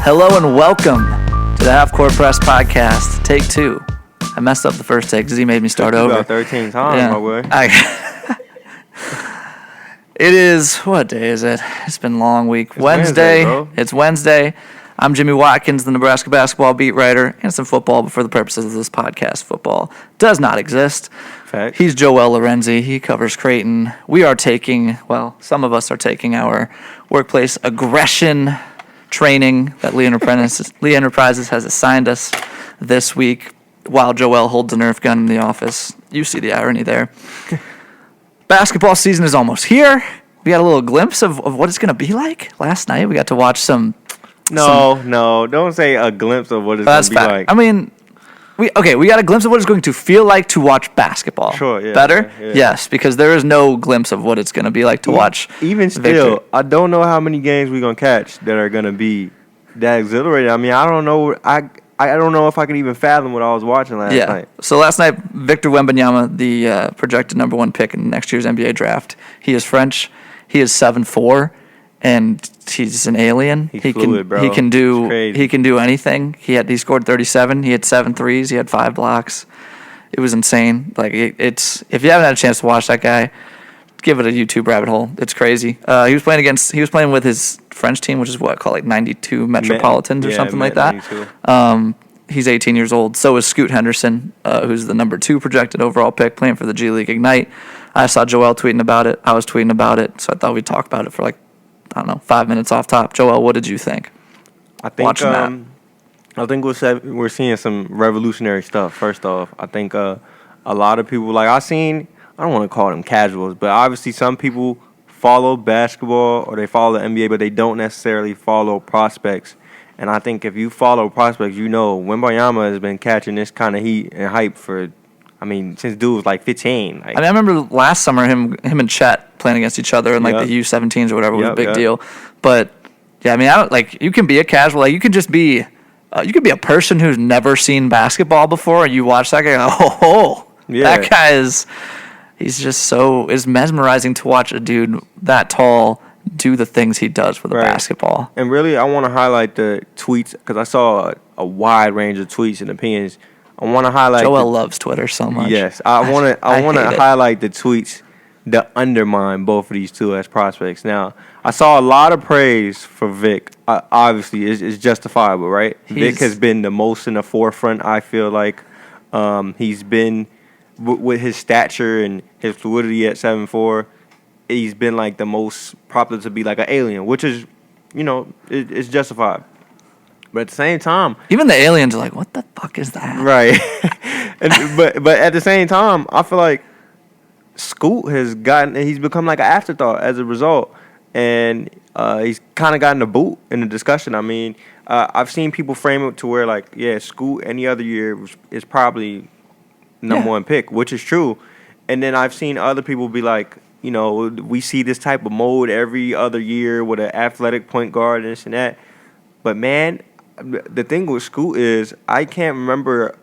Hello and welcome to the Half Court Press Podcast, take 2. I messed up the first take because he made me start over. About 13 times, my boy. It is, what day is it? It's been a long week. It's Wednesday. It's Wednesday. I'm Jimmy Watkins, the Nebraska basketball beat writer, and some football, but for the purposes of this podcast, football does not exist. Fact. He's Joel Lorenzi. He covers Creighton. We are taking, some of us are taking our workplace aggression training that Lee Enterprises has assigned us this week while Joel holds a Nerf gun in the office. You see the irony there. Basketball season is almost here. We got a little glimpse of what it's going to be like last night. We got to watch some... No, don't say a glimpse of what it's going to be like. I mean, we got a glimpse of what it's going to feel like to watch basketball. Sure, yeah. Better? Yeah. Yes, because there is no glimpse of what it's going to be like to watch. Even still, I don't know how many games we're going to catch that are going to be that exhilarating. I mean, I don't know. I don't know if I can even fathom what I was watching last night. So last night, Victor Wembanyama, the projected number 1 pick in next year's NBA draft, he is French. He is 7'4", and he's an alien. He's fluid, bro. He can do anything. He scored 37. He had 7 threes. He had 5 blocks. It was insane. Like it's if you haven't had a chance to watch that guy, give it a YouTube rabbit hole. It's crazy. He was playing with his French team, which is called 92 Metropolitans or something like that. 92. He's 18 years old. So is Scoot Henderson, who's the number 2 projected overall pick, playing for the G League Ignite. I saw Joel tweeting about it. I was tweeting about it. So I thought we'd talk about it for 5 minutes off top. Joel, what did you think? I think we're seeing some revolutionary stuff. First off, I think a lot of people I don't want to call them casuals, but obviously some people follow basketball or they follow the NBA, but they don't necessarily follow prospects. And I think if you follow prospects, Wendbanyama has been catching this kind of heat and hype since dude was 15. I remember last summer him and Chet playing against each other in the U17s or whatever was a big deal. But yeah, you can be a casual. You can just be, you could be a person who's never seen basketball before, and you watch that guy. That guy is. He's just it's mesmerizing to watch a dude that tall do the things he does with a basketball. And really, I want to highlight the tweets because I saw a wide range of tweets and opinions. I want to highlight. Joel loves Twitter so much. Yes, I want to highlight the tweets that undermine both of these two as prospects. Now, I saw a lot of praise for Vic. Obviously, it's justifiable, right? Vic has been the most in the forefront. I feel like he's been with his stature and his fluidity at 7'4". He's been the most popular to be an alien, which is, it's justified. But at the same time, even the aliens are what the fuck is that? Right. but at the same time, I feel like Scoot he's become an afterthought as a result, and he's kind of gotten a boot in the discussion. I mean, I've seen people frame it to where Scoot any other year is probably number 1 pick, which is true. And then I've seen other people be we see this type of mode every other year with an athletic point guard and this and that. But man, the thing with Scoot is I can't remember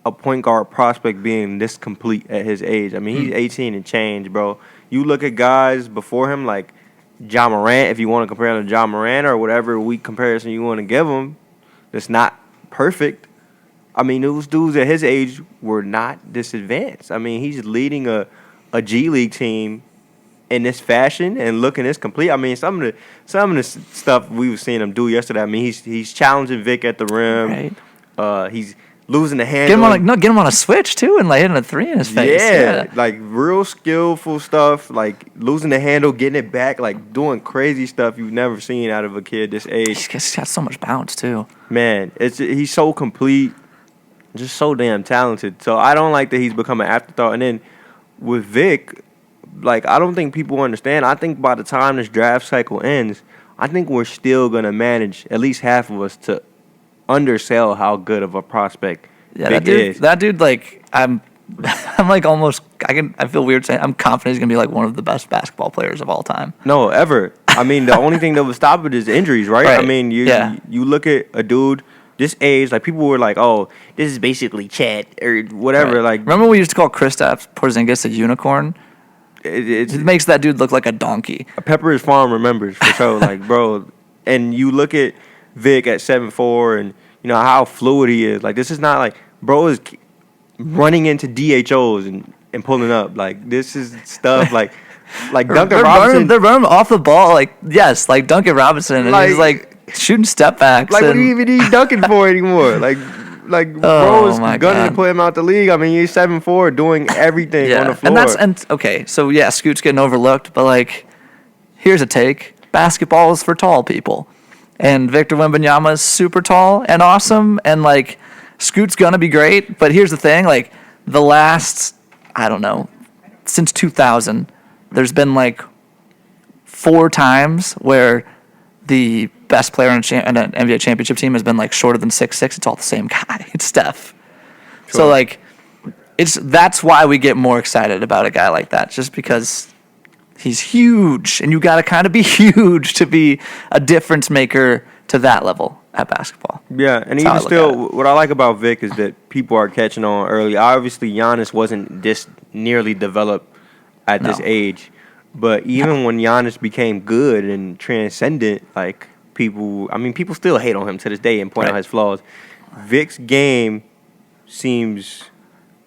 a point guard prospect being this complete at his age. I mean, he's 18 and change, bro. You look at guys before him Ja Morant, if you want to compare him to Ja Morant or whatever weak comparison you want to give him, that's not perfect. I mean, those dudes at his age were not this advanced. I mean, he's leading a G League team in this fashion and looking this complete. I mean, some of the stuff we were seeing him do yesterday. I mean, he's challenging Vic at the rim. Right. He's losing the handle. Get him on a switch too, and hitting a 3 in his face. Yeah, real skillful stuff. Losing the handle, getting it back, doing crazy stuff you've never seen out of a kid this age. He's got so much bounce too. Man, he's so complete, just so damn talented. So I don't like that he's become an afterthought. And then with Vic, I don't think people understand. I think by the time this draft cycle ends, I think we're still going to manage, at least half of us, to undersell how good of a prospect Vic is. That dude, I'm almost, I feel weird saying, I'm confident he's going to be one of the best basketball players of all time. No, ever. I mean, the only thing that would stop it is injuries, right? I mean, you look at a dude this age, people were oh, this is basically Chet or whatever. Right. Remember we used to call Kristaps Porzingis a unicorn? It makes that dude look like a donkey. Pepperidge Farm remembers for sure, bro. And you look at Vic at 7'4", and you know how fluid he is. Like, this is not like bro is running into DHOs and pulling up. Like, this is stuff like Duncan Robinson. They're running off the ball. Like, yes, like Duncan Robinson, and he's like shooting step backs. Like, what do you even need Duncan for anymore? Like bro is gunning to put him out the league. I mean, he's 7'4", doing everything on the floor. And okay, so yeah, Scoot's getting overlooked, but like, here's a take: basketball is for tall people, and Victor Wembanyama is super tall and awesome, and like Scoot's gonna be great. But here's the thing: like, the last, I don't know, since 2000, there's been like 4 times where the best player on an NBA championship team has been like shorter than 6'6". It's all the same guy. It's Steph. Sure. So like, that's why we get more excited about a guy like that, just because he's huge, and you got to kind of be huge to be a difference maker to that level at basketball. Yeah, and even still, what I like about Vic is that people are catching on early. Obviously, Giannis wasn't this nearly developed at this age. But even when Giannis became good and transcendent, like, people still hate on him to this day and point out his flaws. Vic's game seems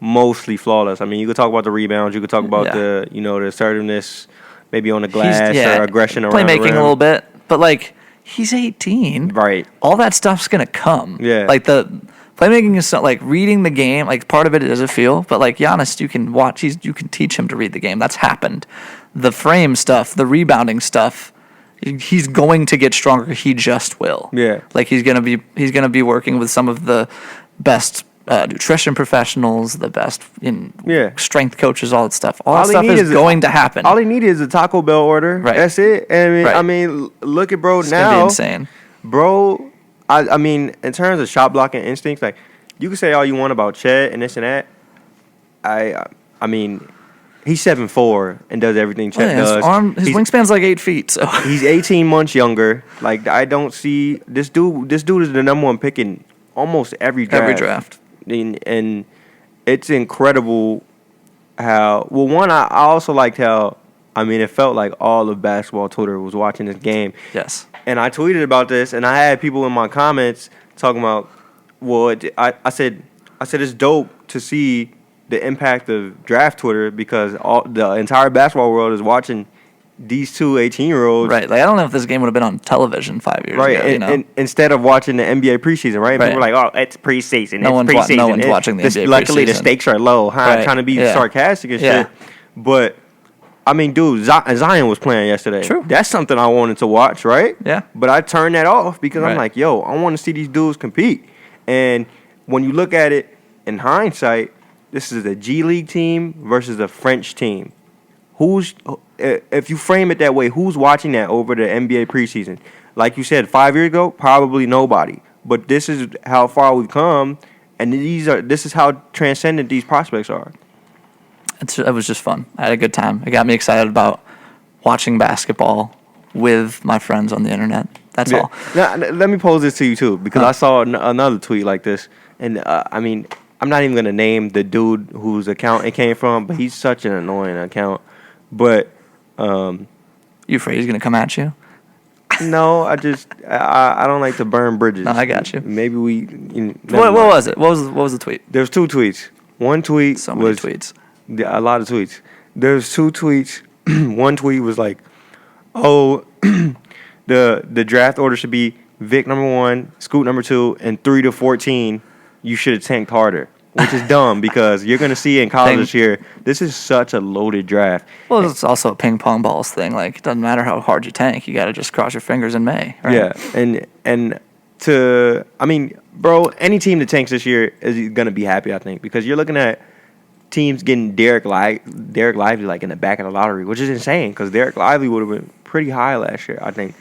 mostly flawless. I mean, you could talk about the rebounds, you could talk about the assertiveness, maybe on the glass or aggression around the rim. Playmaking a little bit, but like, he's 18. Right. All that stuff's gonna come. Yeah. Like, the playmaking is not like reading the game. Like, part of it is a feel, but like Giannis, you can watch. You can teach him to read the game. That's happened. The frame stuff, the rebounding stuff, he's going to get stronger. He just will. Yeah. Like, he's gonna be working with some of the best nutrition professionals, the best strength coaches, all that stuff. All that stuff is going to happen. All he needed is a Taco Bell order. Right. That's it. I mean, look at bro it's now. Gonna be insane. Bro, I mean, in terms of shot blocking instincts, like, you can say all you want about Chet and this and that. I mean, he's 7'4" and does everything Chet does. His wingspan's like 8 feet. So he's 18 months younger. Like, I don't see this dude. This dude is the number 1 pick in almost every draft. Every draft. And it's incredible how. Well, one, I also liked how. I mean, it felt like all of basketball Twitter was watching this game. Yes. And I tweeted about this, and I had people in my comments talking about. Well, I said it's dope to see the impact of draft Twitter, because the entire basketball world is watching these two 18-year-olds. Right. Like, I don't know if this game would have been on television 5 years ago. Right. And instead of watching the NBA preseason, right? People are like, oh, it's preseason. No one's watching the NBA preseason. Luckily, the stakes are low. Trying to be sarcastic and shit. But, I mean, dude, Zion was playing yesterday. True. That's something I wanted to watch, right? Yeah. But I turned that off because I'm like, yo, I want to see these dudes compete. And when you look at it in hindsight, this is a G League team versus a French team. If you frame it that way, who's watching that over the NBA preseason? Like you said, 5 years ago, probably nobody. But this is how far we've come, and this is how transcendent these prospects are. It was just fun. I had a good time. It got me excited about watching basketball with my friends on the internet. That's all. Now, let me pose this to you, too, because I saw another tweet like this. And, I mean, I'm not even going to name the dude whose account it came from, but he's such an annoying account. But you afraid he's going to come at you? No, I don't like to burn bridges. No, I got you. Maybe we. What was it? What was the tweet? There's 2 tweets. One tweet so many tweets. A lot of tweets. There's 2 tweets. One tweet was like, "Oh, the draft order should be Vic number 1, Scoot number 2, and 3 to 14. You should have tanked harder." Which is dumb, because you're going to see in college this year, this is such a loaded draft. Well, it's also a ping pong balls thing. Like, it doesn't matter how hard you tank. You got to just cross your fingers in May. Right? Yeah, and I mean, bro, any team that tanks this year is going to be happy, I think, because you're looking at teams getting Derek Lively like in the back of the lottery, which is insane, because Derek Lively would have been pretty high last year, I think.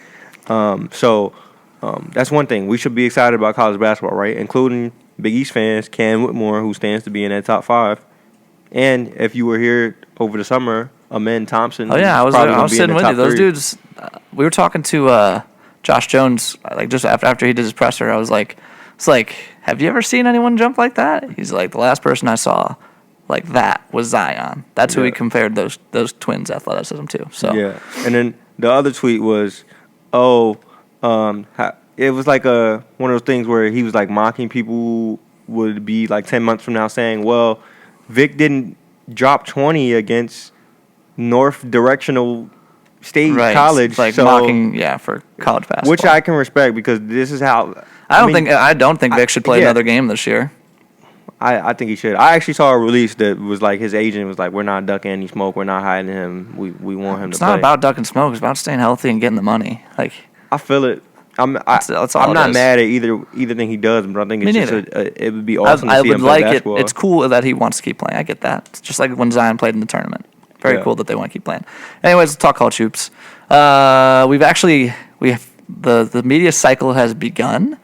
So that's one thing. We should be excited about college basketball, right? Including Big East fans, Cam Whitmore, who stands to be in that top 5. And if you were here over the summer, Amen Thompson. Oh, yeah, I was sitting with you. Those dudes, we were talking to Josh Jones, like, just after he did his presser. I was like, have you ever seen anyone jump like that? He's like, the last person I saw like that was Zion. That's who he compared those twins' athleticism to. So yeah. And then the other tweet was, it was like one of those things where he was like mocking people who would be like 10 months from now saying, well, Vic didn't drop 20 against North Directional State Right. College. Like so, mocking, for college basketball. which I can respect because this is how. I don't think Vic should play another game this year. I think he should. I actually saw a release that was like his agent was like, we're not ducking any smoke. We're not hiding him. We want him to play. It's not about ducking smoke. It's about staying healthy and getting the money. Like, I feel it. that's all I'm it not is. mad at either thing he does, but I think Me it's just neither. it would be awesome I to see would him play like it. basketball. It's cool that he wants to keep playing. I get that. It's just like when Zion played in the tournament. Very cool that they want to keep playing. Anyways, let's talk college hoops. We have the media cycle has begun.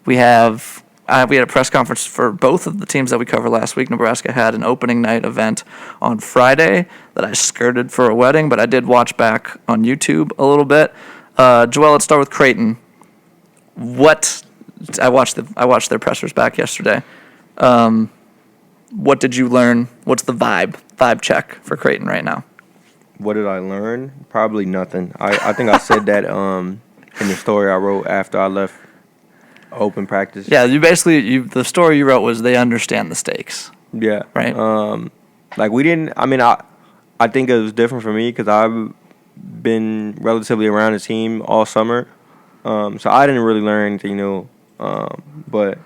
We had a press conference for both of the teams that we covered last week. Nebraska had an opening night event on Friday that I skirted for a wedding, but I did watch back on YouTube a little bit. Joel, let's start with Creighton. I watched their pressers back yesterday. What did you learn? What's the vibe check for Creighton right now? What did I learn? Probably nothing. I think I said that in the story I wrote after I left open practice. Yeah, the story you wrote was they understand the stakes. Yeah. Right. Like we didn't. I mean, I think it was different for me because I've been relatively around the team all summer, so I didn't really learn anything new. But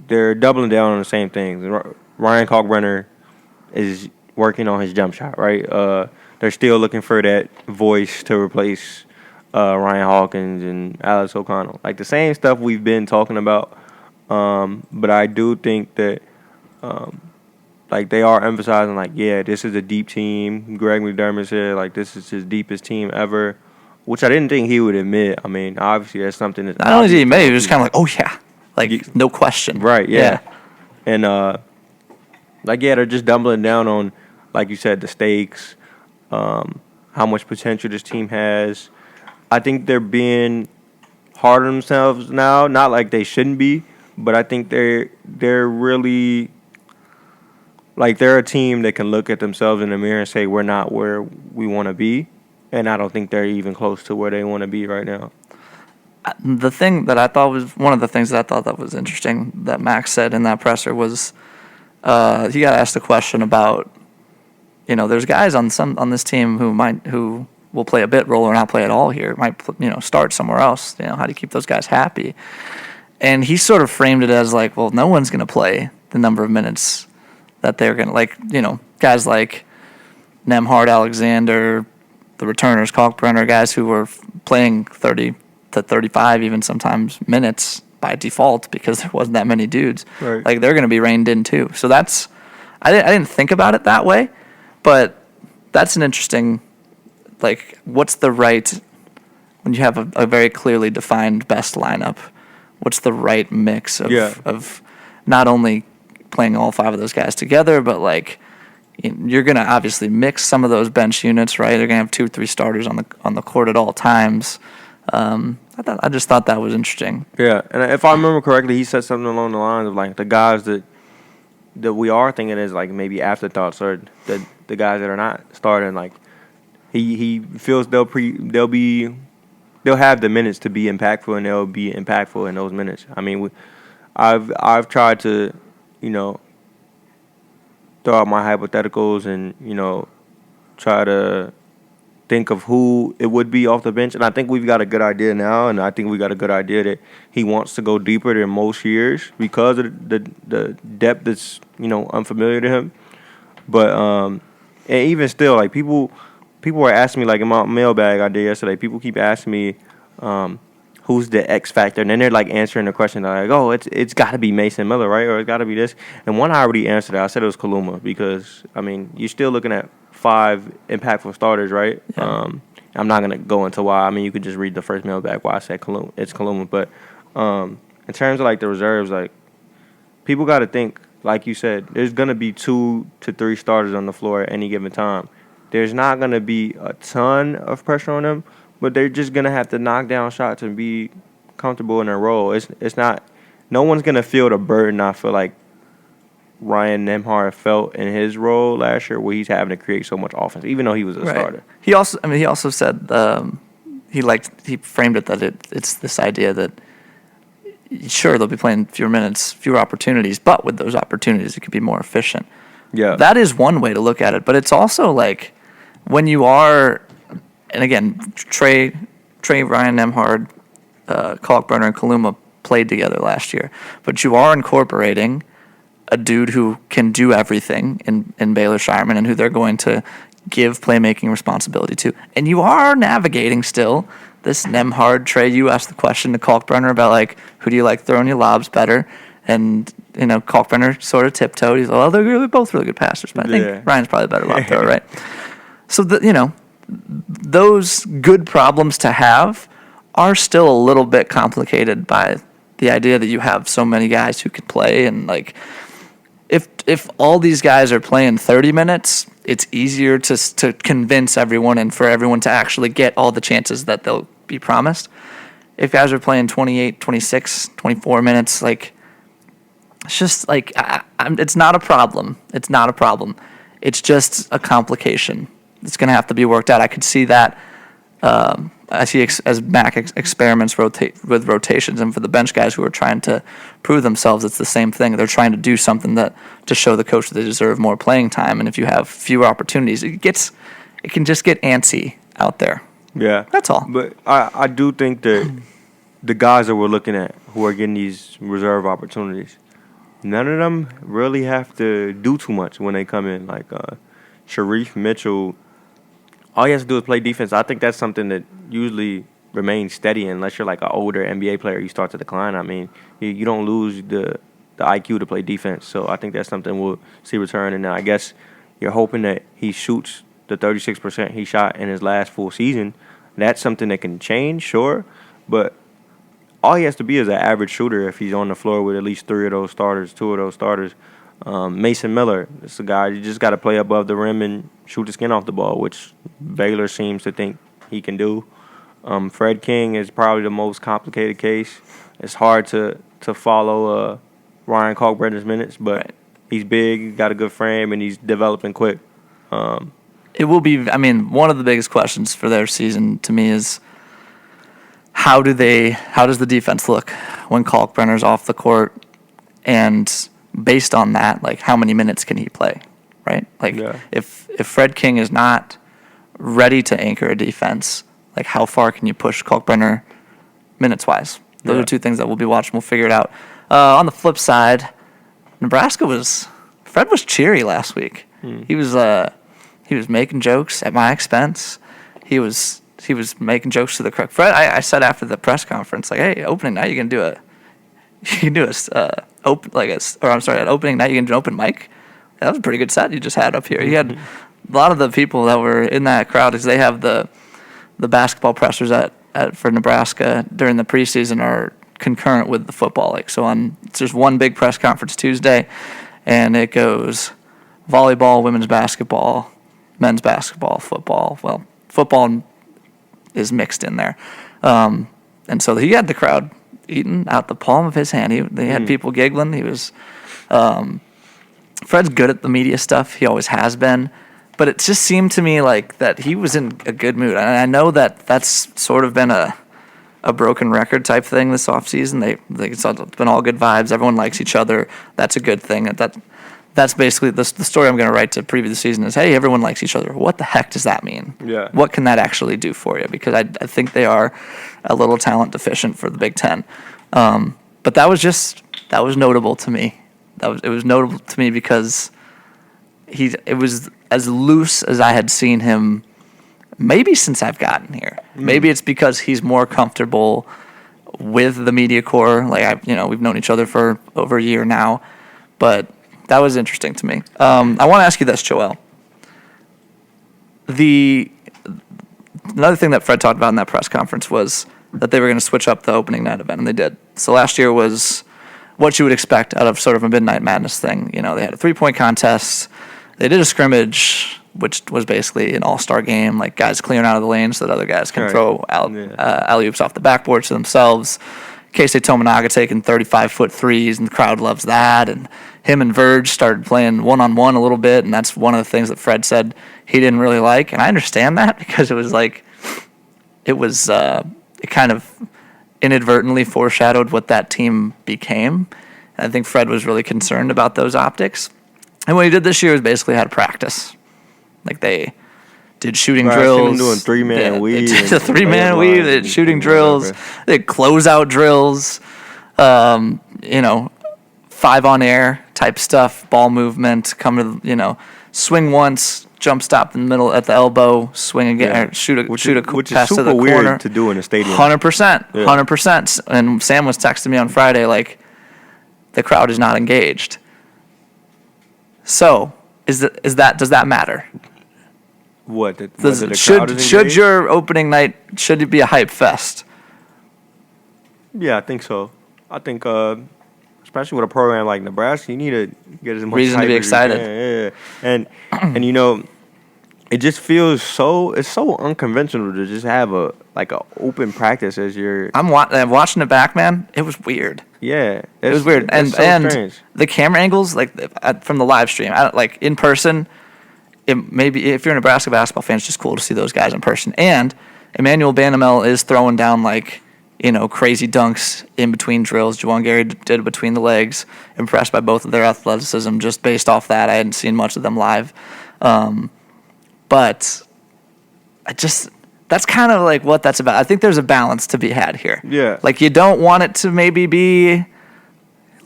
they're doubling down on the same things. Ryan Kalkbrenner is working on his jump shot, right? They're still looking for that voice to replace Ryan Hawkins and Alex O'Connell. Like the same stuff we've been talking about. But I do think that like they are emphasizing like, yeah, this is a deep team. Greg McDermott said like this is his deepest team ever, which I didn't think he would admit. I mean, obviously that's something that Not only did he admit, he was kind of like, oh yeah, like no question. Right, yeah. And they're just doubling down on, like you said, the stakes, how much potential this team has. I think they're being hard on themselves now. Not like they shouldn't be, but I think they're really like they're a team that can look at themselves in the mirror and say we're not where we want to be, and I don't think they're even close to where they want to be right now. The thing that I thought was one of the things that I thought that was interesting that Max said in that presser was he got asked a question about there's guys on this team who will play a bit role or not play at all here. Might start somewhere else. How do you keep those guys happy? And he sort of framed it as like, well, no one's going to play the number of minutes that they're going to guys like Nemhard, Alexander, the returners, Kalkbrenner, guys who were playing 30 to 35 even sometimes minutes by default because there wasn't that many dudes. Right. Like they're going to be reined in too. So that's I didn't think about it that way, but that's an interesting what's the right when you have a very clearly defined best lineup, what's the right mix of not only playing all five of those guys together, but you're going to obviously mix some of those bench units, right? They're going to have 2-3 starters on the court at all times. I just thought that was interesting. Yeah, and if I remember correctly, he said something along the lines of like the guys that we are thinking is like maybe afterthoughts or the guys that are not starting. Like he feels they'll have the minutes to be impactful and they'll be impactful in those minutes. I mean, I've tried to throw out my hypotheticals and try to think of who it would be off the bench, and I think we've got a good idea now, and I think we got a good idea that he wants to go deeper than most years because of the depth that's unfamiliar to him. But and even still, like people were asking me, like in my mailbag I did yesterday, people keep asking me who's the X factor, and then they're like answering the question. They're like, oh, it's got to be Mason Miller, right? Or it's got to be this. And one I already answered that. I said it was Kaluma because I mean you're still looking at 5 impactful starters, right? Yeah. I'm not gonna go into why. I mean, you could just read the first mailbag why I said Kaluma. It's Kaluma, but in terms of like the reserves, like people got to think, like you said, there's gonna be 2 to 3 starters on the floor at any given time. There's not gonna be a ton of pressure on them, but they're just gonna have to knock down shots and be comfortable in their role. It's not. No one's gonna feel the burden. I feel like Ryan Nemhard felt in his role last year, where he's having to create so much offense, even though he was a starter. He also said he framed it that it's this idea that sure they'll be playing fewer minutes, fewer opportunities, but with those opportunities it could be more efficient. Yeah. That is one way to look at it, but it's also like when you are, and again, Trey, Ryan Nemhard, Kalkbrenner, and Kaluma played together last year, but you are incorporating a dude who can do everything in Baylor Shireman and who they're going to give playmaking responsibility to. And you are navigating still this Nemhard, Trey, you asked the question to Kalkbrenner about, like, who do you like throwing your lobs better? And, Kalkbrenner sort of tiptoed. He's like, well, they're both really good passers, but I think Ryan's probably a better lob thrower, right? So, those good problems to have are still a little bit complicated by the idea that you have so many guys who can play. And, like, if all these guys are playing 30 minutes, it's easier to convince everyone and for everyone to actually get all the chances that they'll be promised. If guys are playing 28, 26, 24 minutes, like, it's just like it's not a problem. It's not a problem. It's just a complication. It's going to have to be worked out. I could see that. I see as Mac experiments with rotations, and for the bench guys who are trying to prove themselves, it's the same thing. They're trying to do something to show the coach that they deserve more playing time. And if you have fewer opportunities, it can just get antsy out there. Yeah, that's all. But I do think that the guys that we're looking at who are getting these reserve opportunities, none of them really have to do too much when they come in. Like Sharif Mitchell, all he has to do is play defense. I think that's something that usually remains steady unless you're like an older NBA player. You start to decline. I mean, you don't lose the IQ to play defense. So I think that's something we'll see return. And I guess you're hoping that he shoots the 36% he shot in his last full season. That's something that can change, sure. But all he has to be is an average shooter if he's on the floor with at least two of those starters. Mason Miller, it's a guy you just got to play above the rim and shoot the skin off the ball, which Baylor seems to think he can do. Fred King is probably the most complicated case. It's hard to follow Ryan Kalkbrenner's minutes, but he's big, he's got a good frame, and he's developing quick. It will be, one of the biggest questions for their season to me is how does the defense look when Kalkbrenner's off the court, and based on that, like, how many minutes can he play, right? Like, if Fred King is not ready to anchor a defense, like, how far can you push Kalkbrenner minutes-wise? Those are two things that we'll be watching. We'll figure it out. On the flip side, Fred was cheery last week. He was making jokes at my expense. He was making jokes to the crowd. Fred, I said after the press conference, like, hey, opening night, at opening night, you can do an open mic. That was a pretty good set you just had up here. You had a lot of the people that were in that crowd, because they have the basketball pressers for Nebraska during the preseason are concurrent with the football. Like, so there's one big press conference Tuesday, and it goes volleyball, women's basketball, men's basketball, football. Well, football is mixed in there. And so he had the crowd eating out the palm of his hand. They had people giggling. He was Fred's good at the media stuff. He always has been. But it just seemed to me like that he was in a good mood. And I know that's sort of been a broken record type thing this offseason. It's been all good vibes. Everyone likes each other. That's a good thing. That's basically the story I'm going to write to preview the season is, hey, everyone likes each other. What the heck does that mean? Yeah. What can that actually do for you? Because I think they are a little talent deficient for the Big Ten. But that was notable to me. It was notable to me because it was as loose as I had seen him maybe since I've gotten here. Maybe it's because he's more comfortable with the media corps. Like, we've known each other for over a year now, but that was interesting to me. I want to ask you this, Joel. Another thing that Fred talked about in that press conference was that they were going to switch up the opening night event, and they did. So last year was what you would expect out of sort of a Midnight Madness thing. They had a 3-point contest. They did a scrimmage, which was basically an all-star game, like guys clearing out of the lane so that other guys can throw alley-oops off the backboard to themselves. Casey Tomonaga taking 35-foot threes, and the crowd loves that. And him and Verge started playing one-on-one a little bit, and that's one of the things that Fred said he didn't really like. And I understand that because it was like it kind of inadvertently foreshadowed what that team became. And I think Fred was really concerned about those optics. And what he did this year is basically had practice. Like they did shooting drills. I seen them doing three-man weave. They did a three-man weave. They did shooting drills. They did closeout drills. 5-on-air type stuff, ball movement, come to, swing once, jump stop in the middle at the elbow, swing again, or shoot a pass to the corner. Which is super weird to do in a stadium. 100%. And Sam was texting me on Friday like, the crowd is not engaged. So, does that matter? What? Should your opening night, should it be a hype fest? Yeah, I think so. I think, especially with a program like Nebraska, you need to get as much reason to be excited. Yeah. And it just feels so unconventional to just have a open practice as your. I'm watching it back, man. It was weird. Yeah, it was weird, and strange. The camera angles, from the live stream, in person. It maybe if you're a Nebraska basketball fan, it's just cool to see those guys in person. And Emmanuel Banamel is throwing down crazy dunks in between drills. Juwan Gary did it between the legs. Impressed by both of their athleticism just based off that. I hadn't seen much of them live. But that's kind of what that's about. I think there's a balance to be had here. Yeah. You don't want it to maybe be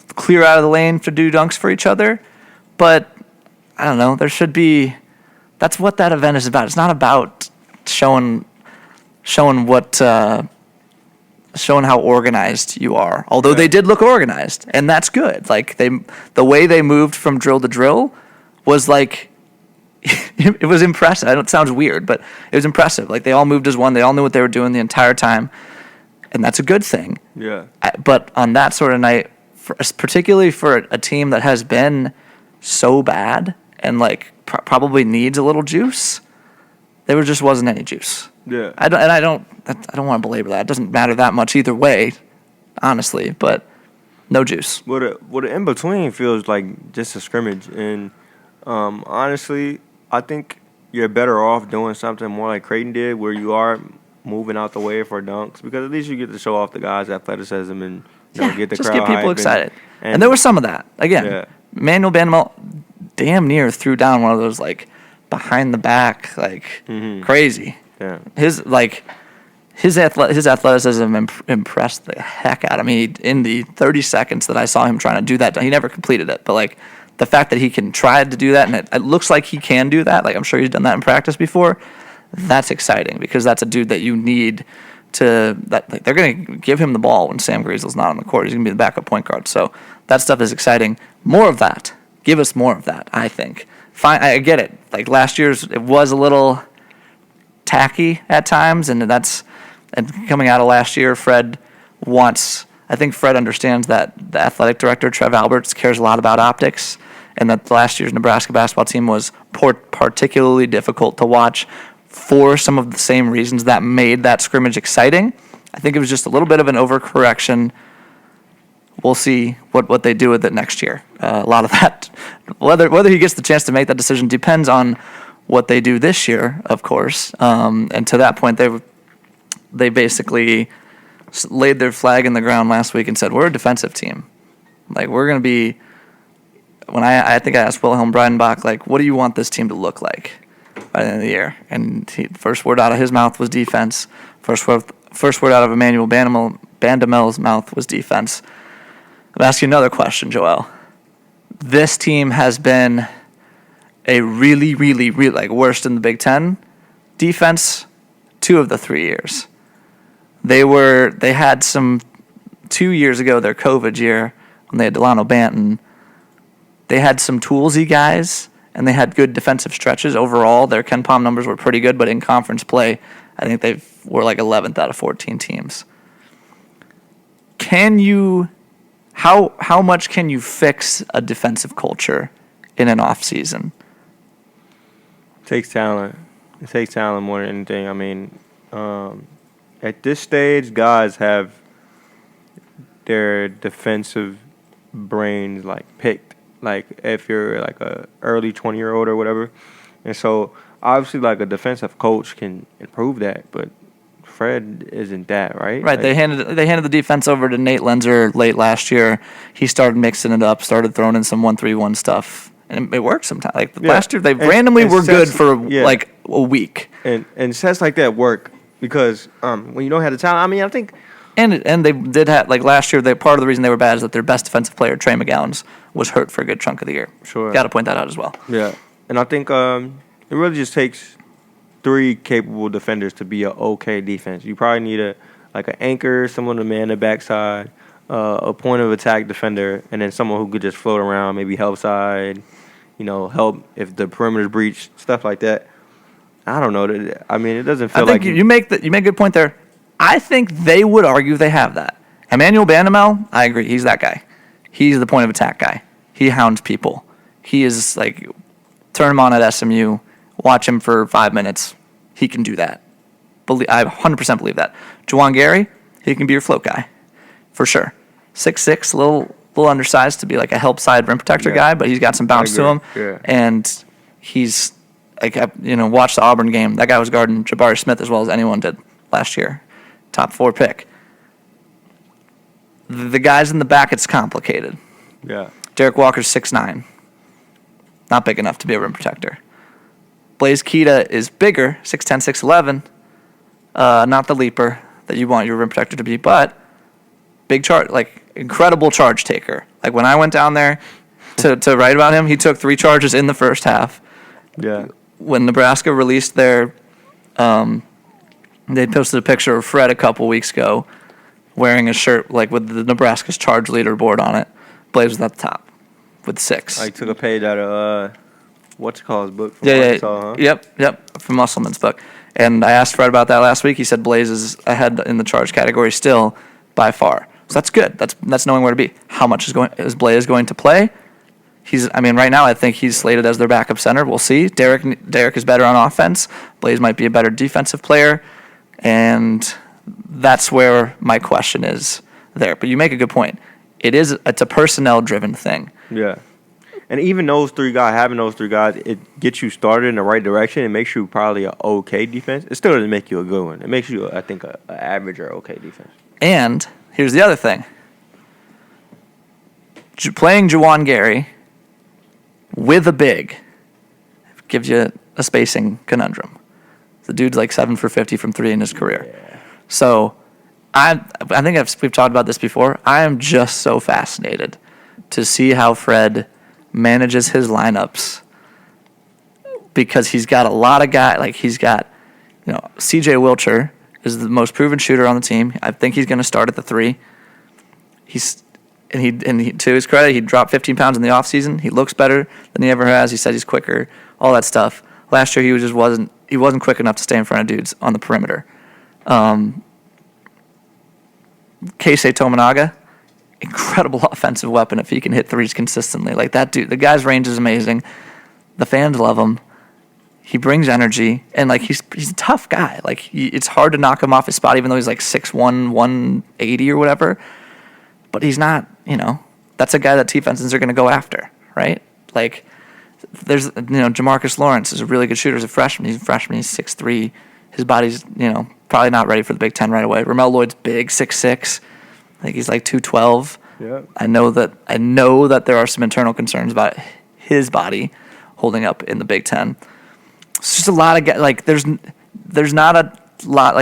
clear out of the lane to do dunks for each other, but I don't know. There should be. That's what that event is about. It's not about showing how organized you are. Although they did look organized, and that's good. The way they moved from drill to drill was it was impressive. It sounds weird, but it was impressive. They all moved as one. They all knew what they were doing the entire time, and that's a good thing. Yeah. But on that sort of night, particularly for a team that has been so bad and probably needs a little juice, there just wasn't any juice. Yeah. I don't want to belabor that. It doesn't matter that much either way, honestly, but no juice. Well, the in between feels like just a scrimmage, and honestly, I think you're better off doing something more like Creighton did, where you are moving out the way for dunks, because at least you get to show off the guys' athleticism and get the just crowd get people hyped excited. And there was some of that. Again, Manuel Banamel damn near threw down one of those behind the back crazy. Yeah. His athleticism impressed the heck out of me in the 30 seconds that I saw him trying to do that. He never completed it, but the fact that he can try to do that, and it looks like he can do that. I'm sure he's done that in practice before. That's exciting because that's a dude that you need to. They're going to give him the ball when Sam Griesel's not on the court. He's going to be the backup point guard. So that stuff is exciting. More of that. Give us more of that. I think. Fine. I get it. Last year's, it was a little tacky at times, and coming out of last year, I think Fred understands that the athletic director, Trev Alberts, cares a lot about optics, and that last year's Nebraska basketball team was particularly difficult to watch for some of the same reasons that made that scrimmage exciting. I think it was just a little bit of an overcorrection. We'll see what they do with it next year. A lot of that, whether he gets the chance to make that decision depends on what they do this year, of course. And to that point, they basically laid their flag in the ground last week and said, we're a defensive team. We're going to be, when I think I asked Wilhelm Breidenbach, what do you want this team to look like by the end of the year? And first word out of his mouth was defense. First word out of Emmanuel Bandamel's mouth was defense. I'm asking you another question, Joel. This team has been a really, really, really, worst in the Big Ten defense 2 of the 3 years. They had some 2 years ago, their COVID year, when they had Delano Banton. They had some toolsy guys, and they had good defensive stretches. Overall, their Ken Pom numbers were pretty good, but in conference play, I think they were 11th out of 14 teams. How much can you fix a defensive culture in an off season? It takes talent. It takes talent more than anything. I mean, at this stage, guys have their defensive brains picked. If you're a early 20-year-old or whatever, and so obviously a defensive coach can improve that. But Fred isn't that, right? Right. They handed the defense over to Nate Lenzer late last year. He started mixing it up, started throwing in some 1-3-1 stuff, and it worked sometimes. Like last year, they randomly were good for like a week. And sets like that work because when you don't have the talent, I mean, I think. And they did have, like last year, part of the reason they were bad is that their best defensive player, Trey McGowan's, was hurt for a good chunk of the year. Sure. Got to point that out as well. Yeah. And I think it really just takes 3 capable defenders to be an okay defense. You probably need an anchor, someone to man the backside, a point of attack defender, and then someone who could just float around, maybe help side, help if the perimeter's breached, stuff like that. I don't know. I mean, it doesn't feel like you make a good point there. I think they would argue they have that. Emmanuel Bandomel, I agree. He's that guy. He's the point of attack guy. He hounds people. He is like, turn him on at SMU, watch him for 5 minutes. He can do that. I 100% believe that. Juwan Gary, he can be your float guy, for sure. 6'6", a little undersized to be like a help side rim protector guy, but he's got some bounce to him. Yeah. And he's like, watch the Auburn game. That guy was guarding Jabari Smith as well as anyone did last year. Top 4 pick. The guys in the back, it's complicated. Yeah. Derek Walker's 6'9". Not big enough to be a rim protector. Blaze Keita is bigger, 6'10", 6'11". Not the leaper that you want your rim protector to be, but big charge, like incredible charge taker. Like when I went down there to write about him, he took 3 charges in the first half. Yeah. When Nebraska released their they posted a picture of Fred a couple weeks ago wearing a shirt like with the Nebraska's charge leaderboard on it. Blaze was at the top with 6. I took a page out of what's called his book from Yeah. Arkansas, huh? Yep, from Musselman's book. And I asked Fred about that last week. He said Blaze is ahead in the charge category still by far. So that's good. That's knowing where to be. How much is Blaze going to play? Right now I think he's slated as their backup center. We'll see. Derek is better on offense. Blaze might be a better defensive player. And that's where my question is there. But you make a good point. It's a personnel-driven thing. Yeah. And even having those 3 guys, it gets you started in the right direction. It makes you probably an okay defense. It still doesn't make you a good one. It makes you, I think, an average or okay defense. And here's the other thing. Playing Juwan Gary with a big gives you a spacing conundrum. The dude's like 7 for 50 from 3 in his career. Yeah. So I think we've talked about this before. I am just so fascinated to see how Fred manages his lineups because he's got a lot of guys. Like he's got, C.J. Wilcher is the most proven shooter on the team. I think he's going to start at the 3. To his credit, he dropped 15 pounds in the offseason. He looks better than he ever has. He said he's quicker, all that stuff. Last year he wasn't quick enough to stay in front of dudes on the perimeter. Keisei Tomonaga, incredible offensive weapon if he can hit 3s consistently. Like that dude, the guy's range is amazing. The fans love him. He brings energy, and like he's a tough guy. Like it's hard to knock him off his spot, even though he's like 6'1", 180 or whatever. But he's not, that's a guy that defenses are going to go after, right? Like there's, Jamarcus Lawrence is a really good shooter as a freshman. He's 6'3". His body's, probably not ready for the Big Ten right away. Ramel Lloyd's big, 6'6". I think he's like 212. Yeah. I know that there are some internal concerns about his body holding up in the Big Ten. It's just a lot of guys. Like there's not a lot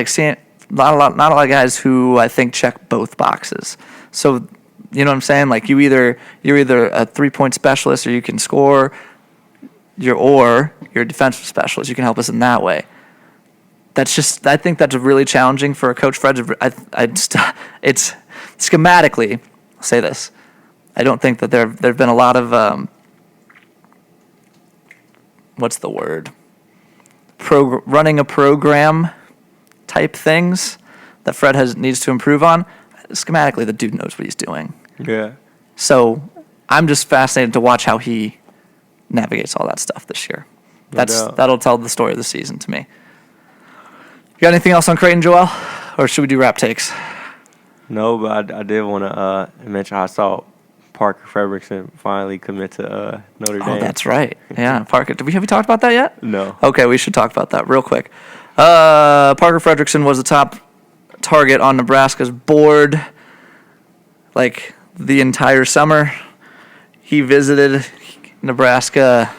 not a lot of guys who I think check both boxes. So you know what I'm saying? Like you're either a 3-point specialist or you can score. You're a defensive specialist. You can help us in that way. I think that's really challenging for a coach. Fred, it's schematically. I'll say this. I don't think that there've been a lot of what's the word? Running a program type things that Fred needs to improve on. Schematically, the dude knows what he's doing. Yeah. So I'm just fascinated to watch how he navigates all that stuff this year. That'll tell the story of the season to me. You got anything else on Creighton, Joel? Or should we do rap takes? No, but I did want to mention I saw Parker Frederickson finally commit to Notre Dame. Oh, that's right. Yeah, Parker. Have we talked about that yet? No. Okay, we should talk about that real quick. Parker Frederickson was the top target on Nebraska's board, like, the entire summer. He visited Nebraska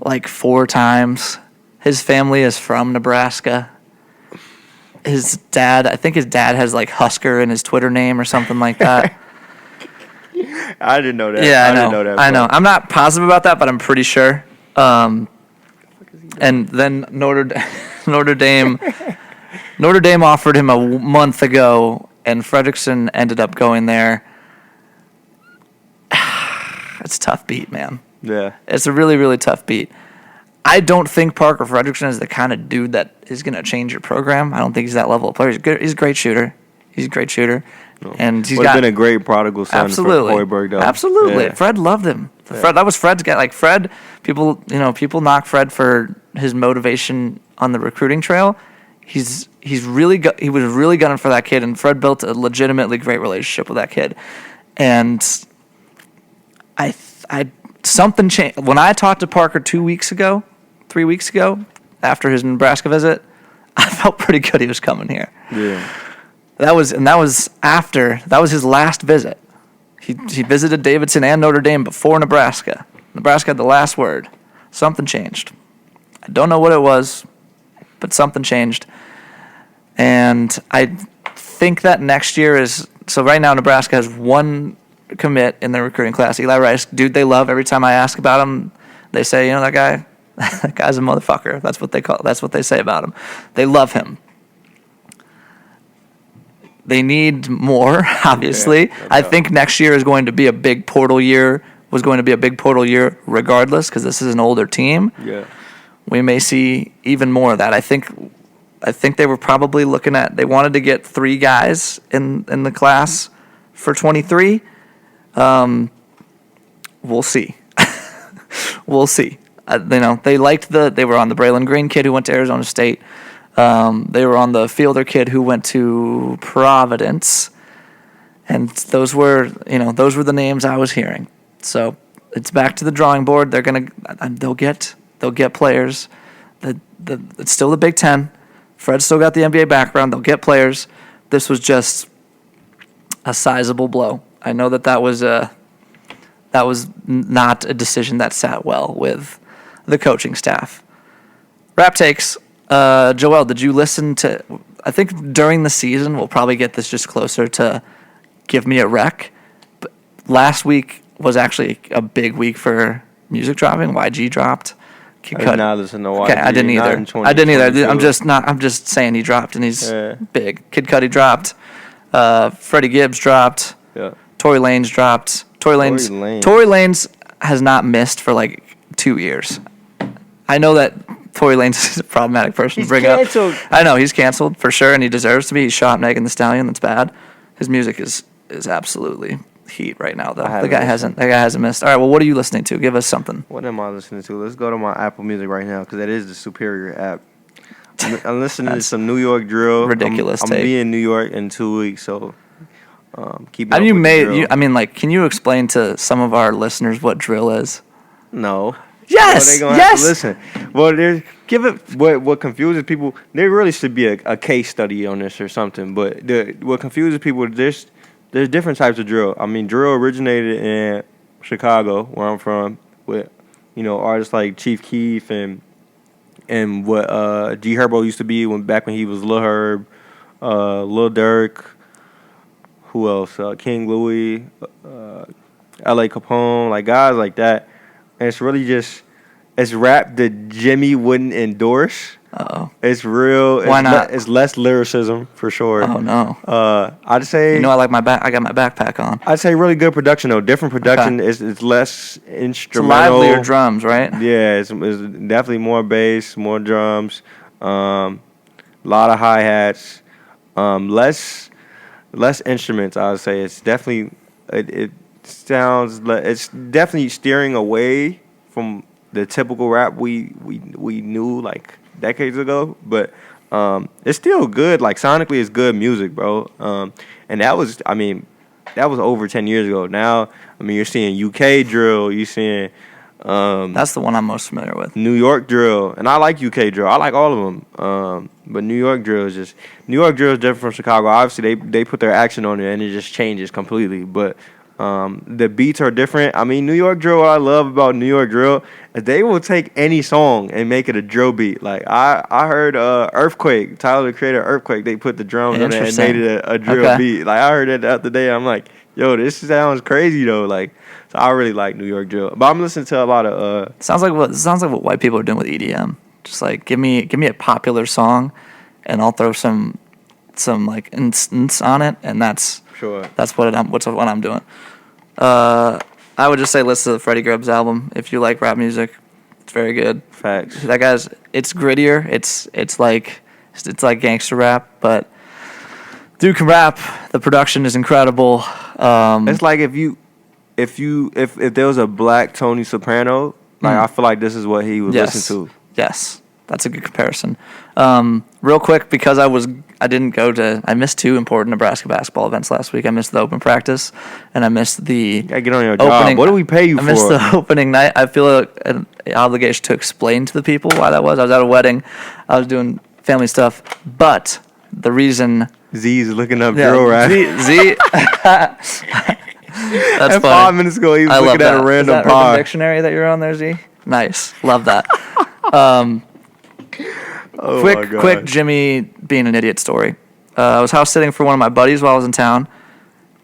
like 4 times. His family is from Nebraska. His dad, I think his dad has like Husker in his Twitter name or something like that. I didn't know that. Yeah, I know. Didn't know that. I know. I'm not positive about that, but I'm pretty sure. And then Notre Dame offered him a month ago, and Frederickson ended up going there. It's a tough beat, man. Yeah. It's a really, really tough beat. I don't think Parker Frederickson is the kind of dude that is going to change your program. I don't think he's that level of player. He's a great shooter. No. And he's been a great prodigal son for Hoiberg, though. Absolutely. Yeah. Fred loved him. That was Fred's guy. Like, Fred, people knock Fred for his motivation on the recruiting trail. He was really gunning for that kid, and Fred built a legitimately great relationship with that kid. And something changed when I talked to Parker 3 weeks ago, after his Nebraska visit. I felt pretty good he was coming here. Yeah. That was his last visit. He visited Davidson and Notre Dame before Nebraska. Nebraska had the last word. Something changed. I don't know what it was, but something changed. And I think that next year is so. Right now, Nebraska has 1 commit in their recruiting class. Eli Rice, dude, they love. Every time I ask about him, they say, that guy, that guy's a motherfucker. That's what they say about him. They love him. They need more, obviously. Yeah, I think next year is going to be a big portal year. Was going to be a big portal year regardless, because this is an older team. Yeah. We may see even more of that. I think they were probably looking at. They wanted to get 3 guys in the class for 23. We'll see. We'll see. They liked they were on the Braylon Green kid who went to Arizona State. They were on the Fielder kid who went to Providence, and those were the names I was hearing. So it's back to the drawing board. They'll get players. It's still the Big Ten. Fred's still got the NBA background. They'll get players. This was just a sizable blow. I know that was not a decision that sat well with the coaching staff. Rap takes. Joel, did you listen to? I think during the season we'll probably get this just closer to Give Me a Rec. But last week was actually a big week for music dropping. YG dropped. I did not listen to YG. Okay, I didn't either. I'm just saying he dropped, and he's big. Kid Cudi dropped. Freddie Gibbs dropped. Yeah. Tory Lanez dropped. Tory Lanez has not missed for like 2 years. I know that Tory Lanez is a problematic person to bring canceled. up. I know he's canceled for sure, and he deserves to be. He shot Megan Thee Stallion. That's bad. His music is absolutely heat right now, though. The guy hasn't missed. All right, well, what are you listening to? Give us something. What am I listening to? Let's go to my Apple Music right now, because that is the superior app. I'm listening to some New York drill. Ridiculous. I'm be in New York in 2 weeks, so keep. Can you explain to some of our listeners what drill is? No. Yes. Well, yes. Have to listen. Well, what confuses people. There really should be a case study on this or something. But what confuses people, there's different types of drill. I mean, drill originated in Chicago, where I'm from, with artists like Chief Keef and what G Herbo used to be back when he was Lil Herb, Lil Durk. Who else? King Louis, L.A. Capone, like guys like that. And it's really it's rap that Jimmy wouldn't endorse. Uh-oh. It's real. Why not? It's less lyricism for sure. Oh no. I'd say. I like my back. I got my backpack on. I'd say really good production though. Different production. Okay. It's less instrumental. It's livelier drums, right? Yeah, it's definitely more bass, more drums, a lot of hi hats, less instruments. I would say it's definitely it's definitely steering away from the typical rap we knew like decades ago, but it's still good. Like sonically, it's good music, bro. And that was over 10 years ago. Now, I mean, you're seeing UK drill, you're seeing That's the one I'm most familiar with. New York drill, and I like UK drill. I like all of them. But New York drill is different from Chicago. Obviously, they put their action on it, and it just changes completely. But the beats are different. I mean, New York drill. What I love about New York drill is they will take any song and make it a drill beat. Like I heard Earthquake, Tyler the Creator, Earthquake. They put the drums on it and made it a drill beat. Like I heard it the other day. I'm like, yo, this sounds crazy though. Like. So I really like New York drill, but I'm listening to a lot of. Sounds like what white people are doing with EDM. Just like give me a popular song, and I'll throw some like instance on it, and that's what I'm doing. I would just say listen to the Freddie Gibbs album if you like rap music. It's very good. Facts. That guy's it's grittier. It's like gangster rap, but dude can rap. The production is incredible. It's like if there was a black Tony Soprano, like I feel like this is what he would listen to. Yes, that's a good comparison. Real quick, because I missed 2 important Nebraska basketball events last week. I missed the open practice, and I missed the you gotta get on your job. What do we pay you for? I missed the opening night. I feel an obligation to explain to the people why that was. I was at a wedding. I was doing family stuff, but the reason Z's looking up drill rap. Z That's funny. 5 minutes ago, he was looking at a random Is that pod. Urban Dictionary that you're on there, Z? Nice. Love that. Quick Jimmy being an idiot story. I was house sitting for one of my buddies while I was in town,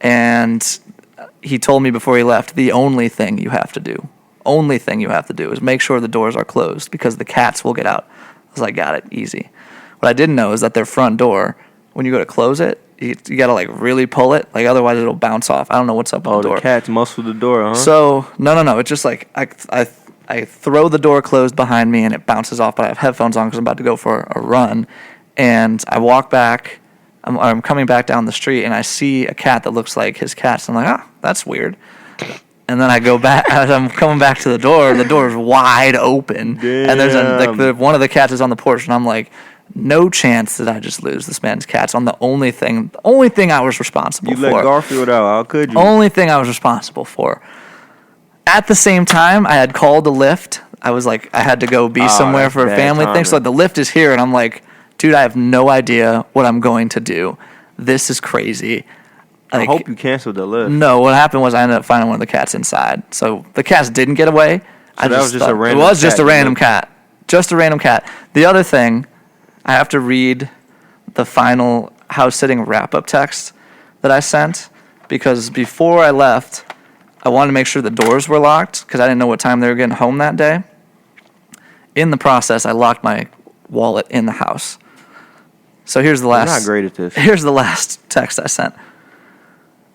and he told me before he left, the only thing you have to do is make sure the doors are closed because the cats will get out. I was like, got it, easy. What I didn't know is that their front door, when you go to close it, you gotta like really pull it, like otherwise it'll bounce off. I don't know what's up with the door. The cats muscle the door, huh? So no. It's just like I throw the door closed behind me and it bounces off. But I have headphones on because I'm about to go for a run, and I walk back. I'm coming back down the street and I see a cat that looks like his cat. So I'm like, that's weird. And then I go back. As I'm coming back to the door is wide open, Damn. and there's one of the cats is on the porch, and I'm like, no chance that I just lose this man's cats on the only thing I was responsible for. You let Garfield out. How could you? Only thing I was responsible for. At the same time, I had called a Lyft. I was like, I had to go be somewhere for a family thing. So the Lyft is here, and I'm like, dude, I have no idea what I'm going to do. This is crazy. I hope you canceled the Lyft. No, what happened was I ended up finding one of the cats inside. So the cats didn't get away. So that was just a random cat. It was just a random cat. Just a random cat. The other thing, I have to read the final house sitting wrap-up text that I sent because before I left, I wanted to make sure the doors were locked because I didn't know what time they were getting home that day. In the process, I locked my wallet in the house. So here's the last. I'm not great at this. Here's the last text I sent.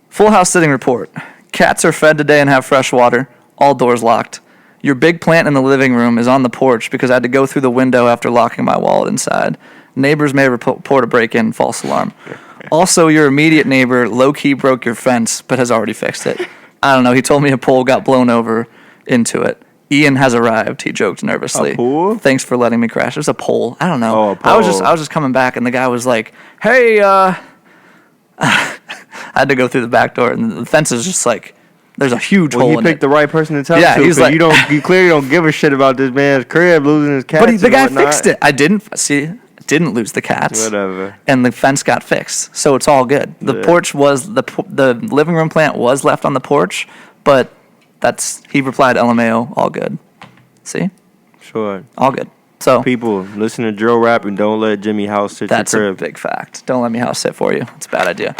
Full house sitting report. Cats are fed today and have fresh water. All doors locked. Your big plant in the living room is on the porch because I had to go through the window after locking my wallet inside. Neighbors may report a break-in, false alarm. Also, your immediate neighbor low-key broke your fence but has already fixed it. I don't know. He told me a pole got blown over into it. Ian has arrived, he joked nervously. A pole? Thanks for letting me crash. It was a pole. I don't know. Oh, a pole. I was just coming back, and the guy was like, hey, I had to go through the back door, and the fence is just like, there's a huge hole in it. Well, he picked the right person to tell Yeah, you to. he's like, you clearly don't give a shit about this man's crib losing his cats. But the guy whatnot. fixed it. I didn't lose the cats. Whatever. And the fence got fixed, so it's all good. The porch was the living room plant was left on the porch, but he replied LMAO, all good. See? Sure. All good. So people, listen to drill rap and don't let Jimmy house sit your crib. That's a big fact. Don't let me house sit for you. It's a bad idea.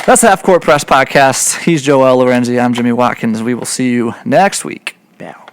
That's the Half Court Press Podcast. He's Joel Lorenzi. I'm Jimmy Watkins. We will see you next week. Bow.